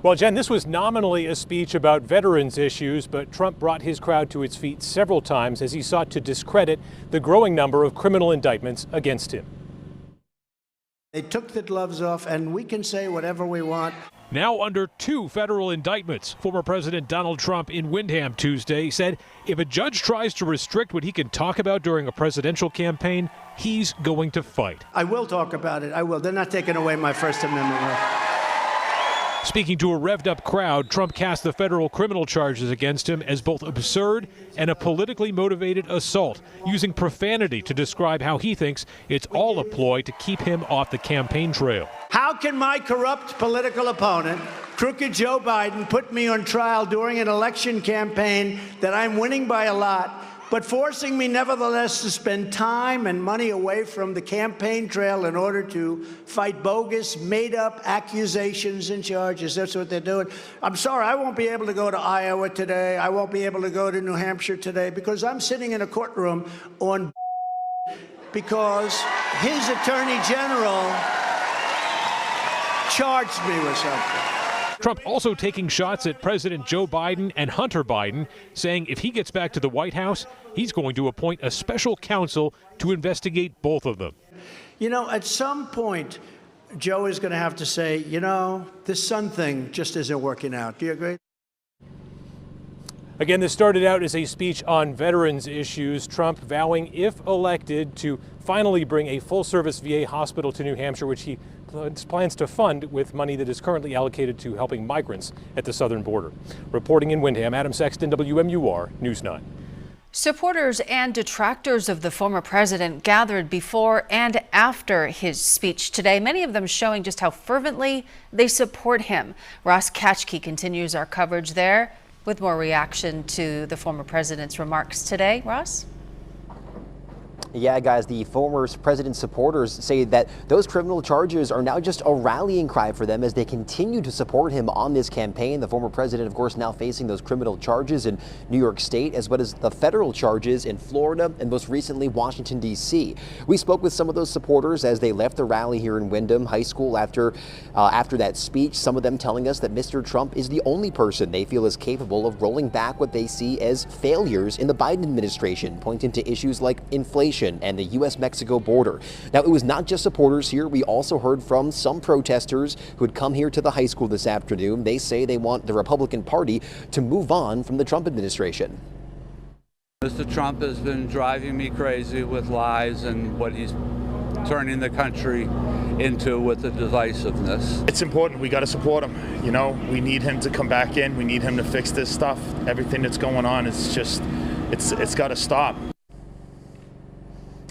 Well, Jen, this was nominally a speech about veterans issues, but Trump brought his crowd to its feet several times as he sought to discredit the growing number of criminal indictments against him. They took the gloves off, and we can say whatever we want. Now under 2 federal indictments, former President Donald Trump in Windham Tuesday said if a judge tries to restrict what he can talk about during a presidential campaign, he's going to fight. I will talk about it. I will. They're not taking away my First Amendment right. Speaking to a revved-up crowd, Trump cast the federal criminal charges against him as both absurd and a politically motivated assault, using profanity to describe how he thinks it's all a ploy to keep him off the campaign trail. How can my corrupt political opponent, crooked Joe Biden, put me on trial during an election campaign that I'm winning by a lot, but forcing me nevertheless to spend time and money away from the campaign trail in order to fight bogus, made-up accusations and charges? That's what they're doing. I'm sorry, I won't be able to go to Iowa today. I won't be able to go to New Hampshire today because I'm sitting in a courtroom on because his attorney general charged me with something. Trump also taking shots at President Joe Biden and Hunter Biden, saying if he gets back to the White House, he's going to appoint a special counsel to investigate both of them. You know, at some point, Joe is going to have to say, you know, this son thing just isn't working out. Do you agree? Again, this started out as a speech on veterans issues, Trump vowing, if elected, to finally bring a full-service VA hospital to New Hampshire, which he plans to fund with money that is currently allocated to helping migrants at the southern border. Reporting in Windham, Adam Sexton, WMUR News 9. Supporters and detractors of the former president gathered before and after his speech today, many of them showing just how fervently they support him. Ross Katchke continues our coverage there with more reaction to the former president's remarks today. Ross? Yeah, guys, the former president's supporters say that those criminal charges are now just a rallying cry for them as they continue to support him on this campaign. The former president, of course, now facing those criminal charges in New York State, as well as the federal charges in Florida and most recently Washington, D.C. We spoke with some of those supporters as they left the rally here in Windham High School after that speech, some of them telling us that Mr. Trump is the only person they feel is capable of rolling back what they see as failures in the Biden administration, pointing to issues like inflation and the U.S.-Mexico border. Now, it was not just supporters here. We also heard from some protesters who had come here to the high school this afternoon. They say they want the Republican Party to move on from the Trump administration. Mr. Trump has been driving me crazy with lies and what he's turning the country into with the divisiveness. It's important. We got to support him. You know, we need him to come back in. We need him to fix this stuff. Everything that's going on is just, it's got to stop.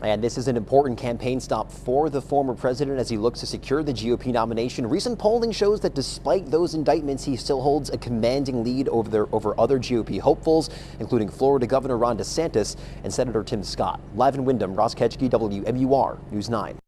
And this is an important campaign stop for the former president as he looks to secure the GOP nomination. Recent polling shows that despite those indictments, he still holds a commanding lead over other GOP hopefuls, including Florida Governor Ron DeSantis and Senator Tim Scott. Live in Windham, Ross Ketchke, WMUR News 9.